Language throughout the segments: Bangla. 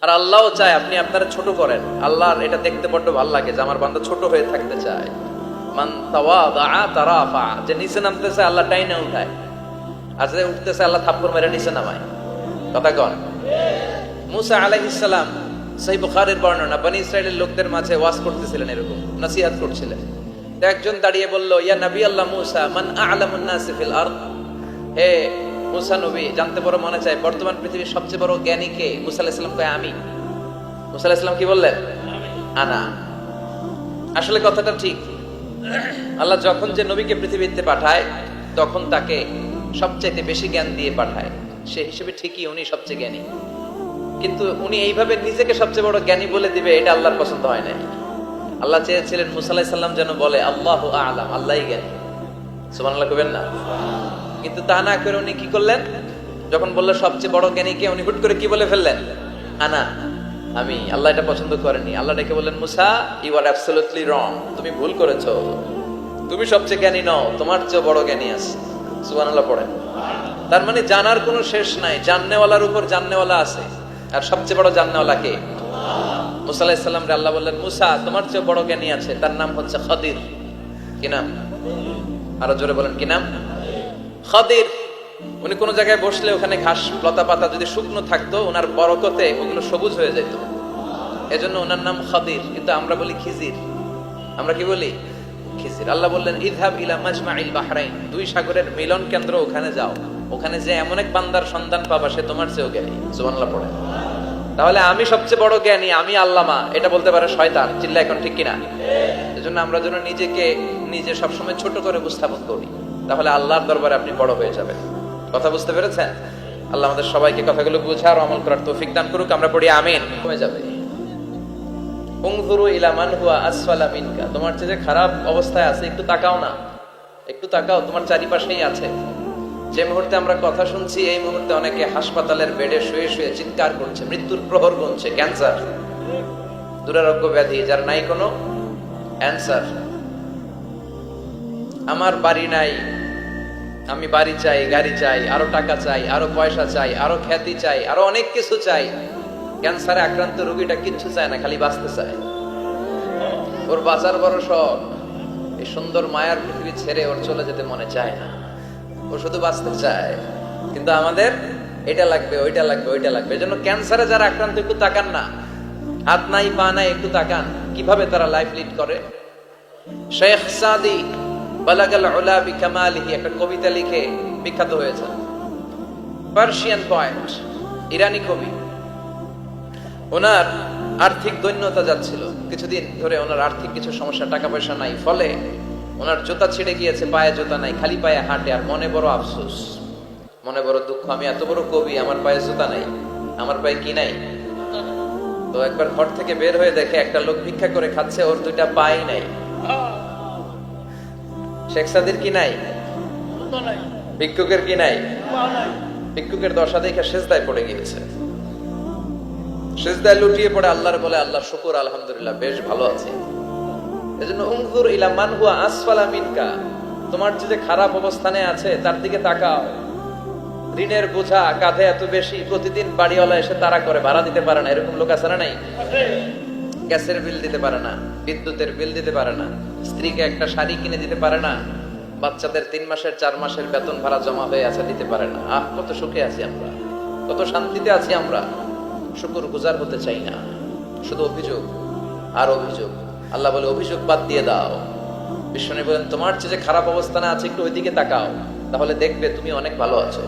আর আল্লাহও চায় আপনি আপনারা ছোট করেন। আল্লাহর এটা দেখতে বড্ড ভালো লাগে যে আমার বান্দা ছোট হয়ে থাকতে চায়। মান তাওয়াদা তারাফা, যে নিচে নামতেছে আল্লাহ টাইনা উঠায়, আর যে উঠতেছে আল্লাহ থাপ্পড় মেরে নিচে নামায়। কথা কন। মুসা আলাইহিস সালাম, সহিহ বুখারীর বর্ণনা, বনি ইসরাইলের লোকদের মাঝে ওয়াজ করতেছিলেন, এরকম নসিহত করছিলেন। তো একজন দাঁড়িয়ে বলল, ইয়া নবী আল্লাহ মুসা, মান আ'লামুন নাসি ফিল আরদ। হে মুসা নবী, জানতে বড় মনে চায় বর্তমান পৃথিবীর সবচেয়ে বড় জ্ঞানী কে? মুসা আলাইহিস সালাম কয় আমি। মুসা আলাইহিস সালাম কি বললেন? আনা। আসলে কথাটা ঠিক। আল্লাহ যখন যে নবীকে পৃথিবীতে পাঠায় তখন তাকে সবচেয়ে বেশি জ্ঞান দিয়ে পাঠায়, সে হিসেবে ঠিকই উনি সবচেয়ে জ্ঞানী। কিন্তু উনি এইভাবে নিজেকে সবচেয়ে বড় জ্ঞানী বলে দিবে, এটা আল্লাহর পছন্দ হয় না। আল্লাহ চেয়েছিলেন মুসা আলাইহিস সালাম যেন বলে আল্লাহু আ'লাম, আল্লাহই জ্ঞানী। সুবহানাল্লাহ কইবেন না? কিন্তু তা না করে উনি কি করলেন? যখন বলল সবচেয়ে বড় জ্ঞানী কে, উনি হুট করে কি বলে ফেললেন? আনা, আমি। আল্লাহ এটা পছন্দ করেনি। আল্লাহ ডেকে বললেন, মুসা ইউ আর অ্যাবসলিউটলি রং, তুমি ভুল করেছো, তুমি সবচেয়ে জ্ঞানী নও, তোমার চেয়ে বড় জ্ঞানী আছে। সুবহানাল্লাহ পড়েন। তার মানে জানার কোনো শেষ নাই, জাননেওয়ালার উপর জাননেওয়ালা আছে। আর সবচেয়ে বড় জাননেওয়ালা কে? মুসা আলাইহিস সালাম রে আল্লাহ বললেন, মুসা তোমার চেয়ে বড় জ্ঞানী আছে, তার নাম হচ্ছে খাদির। কি নাম? আরো জোরে বলেন, কি নাম? খাদির। উনি কোন জায়গায় বসলে ওখানে ঘাস লতা পাতা যদি শুকনো থাকতো, ওনার বরকতে ওগুলো সবুজ হয়ে যেত, এজন্য ওনার নাম খাদির। কিন্তু আমরা বলি খিজির। আমরা কি বলি? খিজির। আল্লাহ বললেন, ইযহাব ইলা মাজমাইল বাহরাইন, দুই সাগরের মিলন কেন্দ্র, ওখানে যাও, ওখানে যে এমন এক বান্দার সন্ধান পাবা সে তোমার চেয়েও জ্ঞানী। সুবহানাল্লাহ পড়ে। তাহলে আমি সবচেয়ে বড় জ্ঞানী, আমি আল্লামা, এটা বলতে পারে শয়তান। চিল্লা এখন ঠিক কিনা? এজন্য আমরা যেন নিজেকে নিজে সবসময় ছোট করে উপস্থাপন করি, তাহলে আল্লাহর দরবারে আপনি বড় হয়ে যাবেন। কথা বুঝতে পেরেছেন? আল্লাহ আমাদের সবাইকে কথাগুলো বুঝার ও আমল করার তৌফিক দান করুক। আমরা পড়ি আমিন। কমে যাবে। উনজুরু ইলা মান হুয়া আসফালা মিনকা, তোমার চেয়ে যে খারাপ অবস্থায় আছে একটু তাকাও না, একটু তাকাও, তোমার চারিপাশেই আছে। যে মুহূর্তে আমরা কথা শুনছি এই মুহূর্তে অনেকে হাসপাতালের বেডে শুয়ে শুয়ে চিৎকার করছে, মৃত্যুর প্রহর গুনছে। ক্যান্সার, দুরারোগ্য ব্যাধি যার নাই কোনো অ্যান্সার। আমার বাড়ি নাই, আমি বাড়ি চাই, গাড়ি চাই, আরো টাকা চাই, আরো পয়সা চাই, আরো খ্যাতি চাই, আরো অনেক কিছু চাই। ক্যান্সারে আক্রান্ত রোগীটা কিচ্ছু চায় না, খালি বাঁচতে চায়। ওর বাঁচার বড় শখ। এই সুন্দর মায়ার পৃথিবী ছেড়ে ওর চলে যেতে মনে চায় না, ও শুধু বাঁচতে চায়। কিন্তু আমাদের এটা লাগবে, ওইটা লাগবে, ওইটা লাগবে। এজন্য ক্যান্সারে যারা আক্রান্ত একটু তাকান না, হাত নাই পা নাই, একটু তাকান কিভাবে তারা লাইফ লিড করে। শেখ সাদি বালাগাল উলা বিকামালিহি একটা কবিতা লিখে বিখ্যাত হয়েছে। পার্সিয়ান পয়েট, ইরানি কবি। ওনার আর্থিক দৈন্যতা যাচ্ছিল কিছুদিন ধরে, ওনার আর্থিক কিছু সমস্যা, টাকা পয়সা নাই, ফলে ওনার জুতা ছিঁড়ে গিয়েছে, পায়ে জুতা নাই, খালি পায়ে হাঁটে। আর মনে বড় আফসোস, মনে বড় দুঃখ, আমি এত বড় কবি, আমার পায়ে জুতা নাই, আমার পায়ে কি নাই। তো একবার ঘর থেকে বের হয়ে দেখে একটা লোক ভিক্ষা করে খাচ্ছে, ওর দুইটা পায়ে নাই। শেখ সাদির কি নাই? ভিক্ষুকের কি নাই? ভিক্ষুকের দশা দেখে সেজদায় পড়ে গিয়েছে। সেজদায় লুটিয়ে পড়ে আল্লাহর বলে, আল্লাহ শুকর, আলহামদুলিল্লাহ, বেশ ভালো আছে। এজন্য উনজুর ইলা মান হুয়া আসফালা মিনকা, তোমার যে খারাপ অবস্থানে আছে তার দিকে তাকাও। ঋণের বোঝা কাঁধে এত বেশি, প্রতিদিন বাড়িওয়ালা এসে তাড়া করে, ভাড়া দিতে পারে না, এরকম লোক আছে না? নাই? গ্যাসের বিল দিতে পারে না, বিদ্যুতের বিল দিতে পারে না, স্ত্রীকে একটা শাড়ি কিনে দিতে পারে না, বাচ্চাদের 3 মাসের 4 মাসের বেতন ভাড়া জমা হয়ে আছে, দিতে পারে না। কত সুখে আছি আমরা, কত শান্তিতে আছি আমরা, শুকর গুজার হতে চাই না, শুধু অভিযোগ আর অভিযোগ। আল্লাহ বলে, অভিযোগ বাদ দিয়ে দাও। বিশ্বনবী বলেন, তোমার চেয়ে যে খারাপ অবস্থানে আছে একটু ওইদিকে তাকাও, তাহলে দেখবে তুমি অনেক ভালো আছো।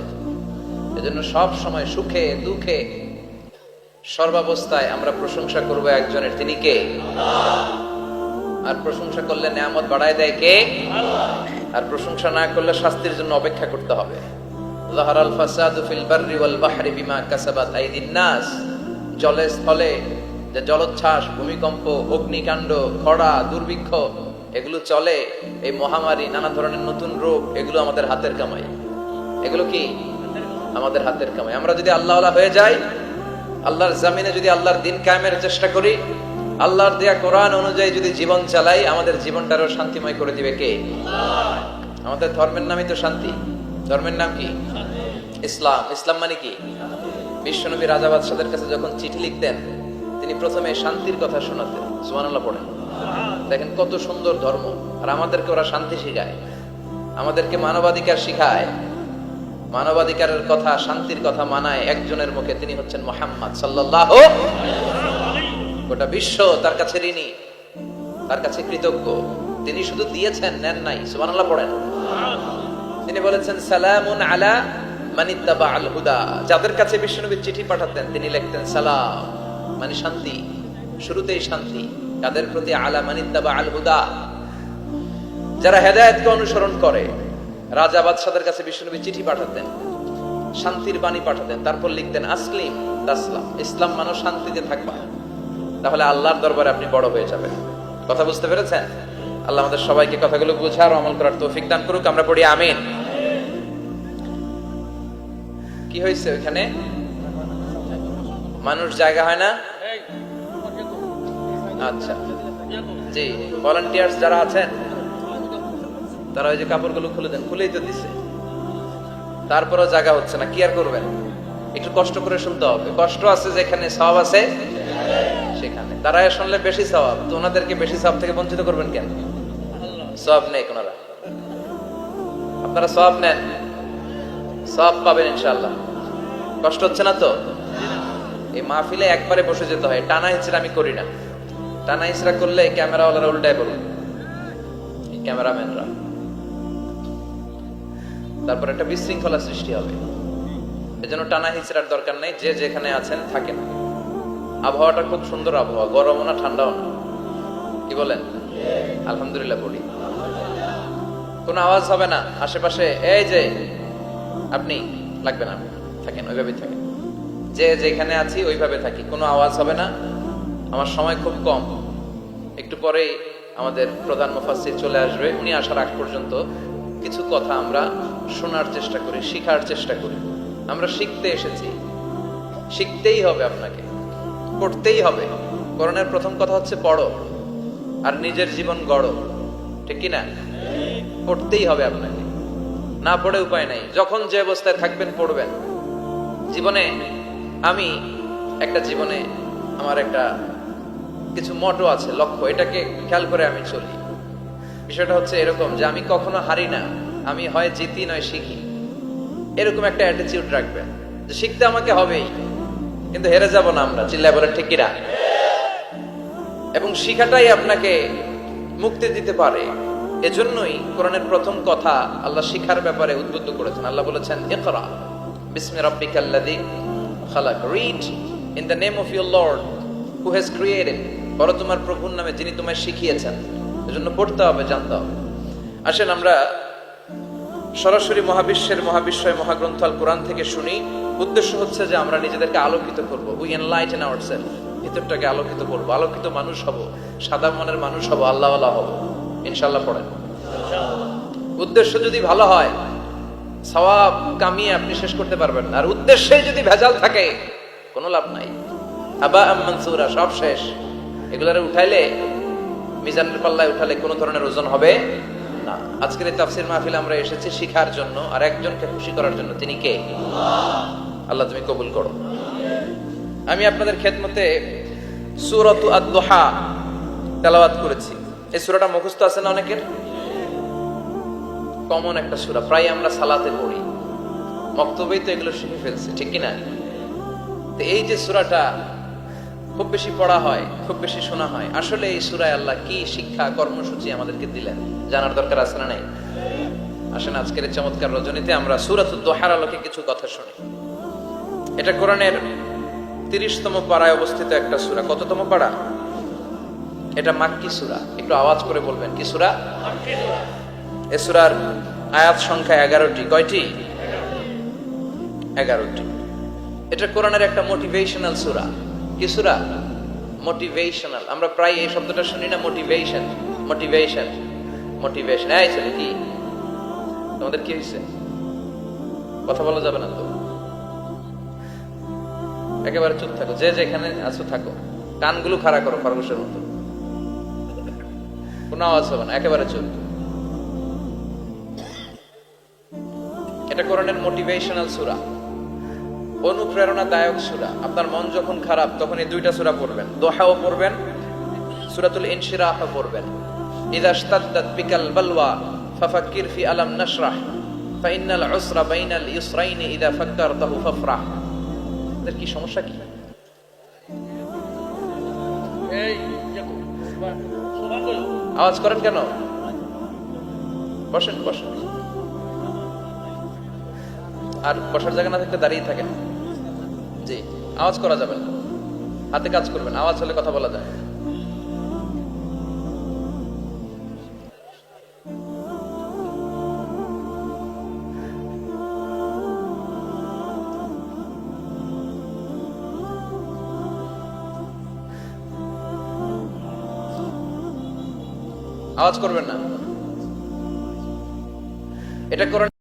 এজন্য সব সময় সুখে দুঃখে সর্বাবস্থায় আমরা প্রশংসা করবো একজনের, তিনি কে? আর প্রশংসা করলে নিয়ামত বাড়ায় দেয় কে? আর প্রশংসা না করলে শাস্তির জন্য অপেক্ষা করতে হবে। যাহারাল ফাসাদু ফিল বাররি ওয়াল বাহরি বিমা কাসাবাত আইদিন নাস, জলে স্থলে যে জলোচ্ছ্বাস, ভূমিকম্প, অগ্নিকাণ্ড, খরা, দুর্ভিক্ষ এগুলো চলে, এই মহামারী, নানা ধরনের নতুন রোগ, এগুলো আমাদের হাতের কামাই। এগুলো কি আমাদের হাতের কামাই। আমরা যদি আল্লাহওয়ালা হয়ে যাই, আল্লাহর জামিনে যদি আল্লাহর দিন কায়েমের চেষ্টা করি, আল্লাহর দেয়া কোরআন অনুযায়ী যদি জীবন চালাই, আমাদের জীবনটারও শান্তিময় করে দিবে কে? আমাদের ধর্মের নামই তো শান্তি। ধর্মের নাম কি? ইসলাম। ইসলাম মানে কি? বিশ্বনবী রাজা বাদশাদের কাছে যখন চিঠি লিখতেন, তিনি প্রথমে শান্তির কথা শোনাতেন। সুবহানাল্লাহ পড়েন। দেখেন কত সুন্দর ধর্ম। আর আমাদেরকে ওরা শান্তি শিখায়, আমাদেরকে মানবাধিকার শিখায়, মানবাধিকারের কথা, শান্তির কথা মানায় একজনের মুখে, তিনি হচ্ছেন মুহাম্মদ সাল্লাল্লাহু। গোটা বিশ্ব তার কাছে ঋণী, তার কাছে কৃতজ্ঞ। তিনি শুধু দিয়েছেন, নেন নাই। সুবহানাল্লাহ পড়েন। তিনি বলেছেন সালামুন আলা মানিত্তাবা আল হুদা। যাদের কাছে বিশ্বনবী চিঠি পাঠাতেন তিনি লিখতেন সালাম, মানে শান্তি, শুরুতেই শান্তি। তাদের প্রতি আলা মানিত্তাবা আল হুদা, যারা হেদায়েতকে অনুসরণ করে। রাজা বাদশাদের কাছে বিশ্বনবী চিঠি পাঠাতেন, শান্তির বাণী পাঠাতেন, তারপর লিখতেন আসলিম তাসলাম, ইসলাম মানো শান্তিতে থাকবা, তাহলে আল্লাহর দরবারে আপনি বড় হয়ে যাবেন। কথা বুঝতে পেরেছেন? আল্লাহ আমাদের সবাইকে কথাগুলো বুঝার ও আমল করার তৌফিক দান করুক। আমরা পড়ি আমিন। কি হয়েছে ওখানে? মানুষ জায়গা হয় না? আচ্ছা জি, ভলান্টিয়ার্স যারা আছেন তারা ওই যে কাপড়গুলো খুলে দেন। খুলেই তো দিছে, তারপরেও জায়গা হচ্ছে না। কি আর করবেন? একটু কষ্ট করে শুনতে হবে। কষ্ট আছে যেখানে, সওয়াব আছে সেখানে। তারা শুনলে বেশি সওয়াব, তো ওনাদেরকে বেশি সওয়াব থেকে বঞ্চিত করবেন কেন? সওয়াব নেই কোনারা, আপনারা সওয়াব নেন, সওয়াব পাবেন ইনশাআল্লাহ। কষ্ট হচ্ছে না তো? এই মাহফিলে একবারে বসে যেতে হয়, টানা হিচড়া আমি করি না। টানা হিচড়া করলে ক্যামেরাওয়ালারা উল্টায় বলবে, ক্যামেরাম্যানরা, তারপর একটা বিশৃঙ্খলা সৃষ্টি হবে। এজন্য টানা হিচড়ার দরকার নেই। যে যেখানে আছেন থাকেন। আবহাওয়াটা খুব সুন্দর আবহাওয়া, গরমও না ঠান্ডাও না। কি বলেন? আলহামদুলিল্লাহ পড়ি। কোনো আওয়াজ হবে না আশেপাশে। এই যে আপনি লাগবে না, থাকেন ওইভাবেই থাকেন। যে যেখানে আছি ওইভাবে থাকি, কোনো আওয়াজ হবে না। আমার সময় খুব কম, একটু পরেই আমাদের প্রধান মুফাসসির চলে আসবে। উনি আসার আগ পর্যন্ত কিছু কথা আমরা শোনার চেষ্টা করি, শিখার চেষ্টা করি। আমরা শিখতে এসেছি, শিখতেই হবে, আপনাকে পড়তেই হবে। কোরআনের প্রথম কথা হচ্ছে পড়ো আর নিজের জীবন গড়ো, ঠিক কি না? পড়তেই হবে আপনাকে, না পড়ে উপায় নাই। যখন যে অবস্থায় থাকবেন পড়বেন। জীবনে আমি জীবনে আমার একটা কিছু মটো আছে, লক্ষ্য, এটাকে খেয়াল করে আমি চলি। বিষয়টা হচ্ছে এরকম যে আমি কখনো হারি না, আমি হয় জিতি নয় শিখি। এরকম একটা অ্যাটিটিউড রাখবেন যে শিখতে আমাকে হবেই, কিন্তু হেরে যাব না আমরা। চিল্লায় বলে ঠিক কিনা? এবং শিখাটাই আপনাকে মুক্তি দিতে পারে। এজন্যই কোরআনের প্রথম কথা আল্লাহ শিখার ব্যাপারে উদ্বুদ্ধ করেছেন। আল্লাহ বলেছেন ইকরা বিসমি রাব্বিকাল্লাযী খালাক, read in the name of your lord who has created. বলো তোমার প্রভুর নামে যিনি তোমায় শিখিয়েছেন। এজন্য পড়তে হবে, জানতে হবে। আসেন আমরা সরাসরি মহাবিশ্বয় মহাগ্রন্থ আল কোরআন থেকে শুনি। উদ্দেশ্য হচ্ছে যে আমরা নিজেদেরকে আলোকিত করব। উই এনলাইটেন আওয়ারসেলফ, ভিতরটাকে আলোকিত করব, আলোকিত মানুষ হব, সাদা মনের মানুষ হব, আল্লাহওয়ালা হব ইনশাআল্লাহ। পড়েন। উদ্দেশ্য যদি ভালো হয় সওয়াব কামিয়ে আপনি শেষ করতে পারবেন না। আর উদ্দেশ্যে যদি ভেজাল থাকে কোনো লাভ নাই। আবা মানসুরা, সব শেষ। এগুলারে উঠাইলে, মিজানের পাল্লায় উঠালে কোনো ধরনের ওজন হবে না। আজকের এই তাফসীর মাহফিলে আমরা এসেছি শিখার জন্য আর একজনকে খুশি করার জন্য। তিনি কে? আল্লাহ তুমি কবুল করো। আমি আপনাদের খেদমতে সূরাতু আদ-দুহা তেলাওয়াত করেছি। এই সূরাটা মুখস্থ আছে না অনেকের? কমন একটা সূরা, প্রায় আমরা সালাতে পড়ি, মক্তবেই তো এগুলো শিখে ফেলছি, ঠিক কি না? তো এই যে সূরাটা খুব বেশি পড়া হয়, খুব বেশি শোনা হয়, আসলে এই সূরায় আল্লাহ কি শিক্ষা কর্মসূচি আমাদেরকে দিলেন জানার দরকার আছে না নাই? আসেন আজকের এই চমৎকার রজনীতে আমরা সূরাতুদ দুহার আলোকে কিছু কথা শুনি। এটা কোরআনের 30তম পারায় অবস্থিত একটা সূরা। কততম পারা? এটা মাক্কি সূরা। একটু আওয়াজ করে বলবেন, কি সূরা? মাক্কি সূরা। এই সূরার আয়াত সংখ্যা 11টি। কয়টি? 11টি। এটা কোরআনের একটা মোটিভেশনাল সূরা। কি সূরা? মোটিভেশনাল। আমরা প্রায় এই শব্দটা শুনি না, মোটিভেশন, মোটিভেশন, মোটিভেশন। এই ছেলে কি তোমাদের কি হয়েছে? কথা বলা যাবে না তো, একেবারে চুপ থাকো। যে যেখানে আছো থাকো, কানগুলো খাড়া করো খরগোশের মতো, কোনো আওয়াজ হবে না, একেবারে চুপ। এটা কোরআনের মোটিভেশনাল সূরা। অনুপ্রেরণাদায়ক সূরা। আপনার মন যখন খারাপ তখন এই দুইটা সূরা পড়বেন, দোহাও পড়বেন, সূরাতুল ইনশিরাহও পড়বেন। ইযা ইশতাদ্দাত বিকাল বালওয়া ফাফাক্কির ফি আলাম নাশরাহ ফাইন্নাল উসরা বাইনাল ইউসরাইনি ইযা ফাক্কারতাহু ফাফরাহ। এর কি সমস্যা কি? আওয়াজ করেন কেন? বসেন বসেন, আর বসার জায়গা না থাকলে দাঁড়িয়ে থাকেন। জি, আওয়াজ করা যাবে না, হাতে কাজ করবেন, আওয়াজ হলে কথা বলা যায়। আওয়াজ করবেন না, এটা করেন।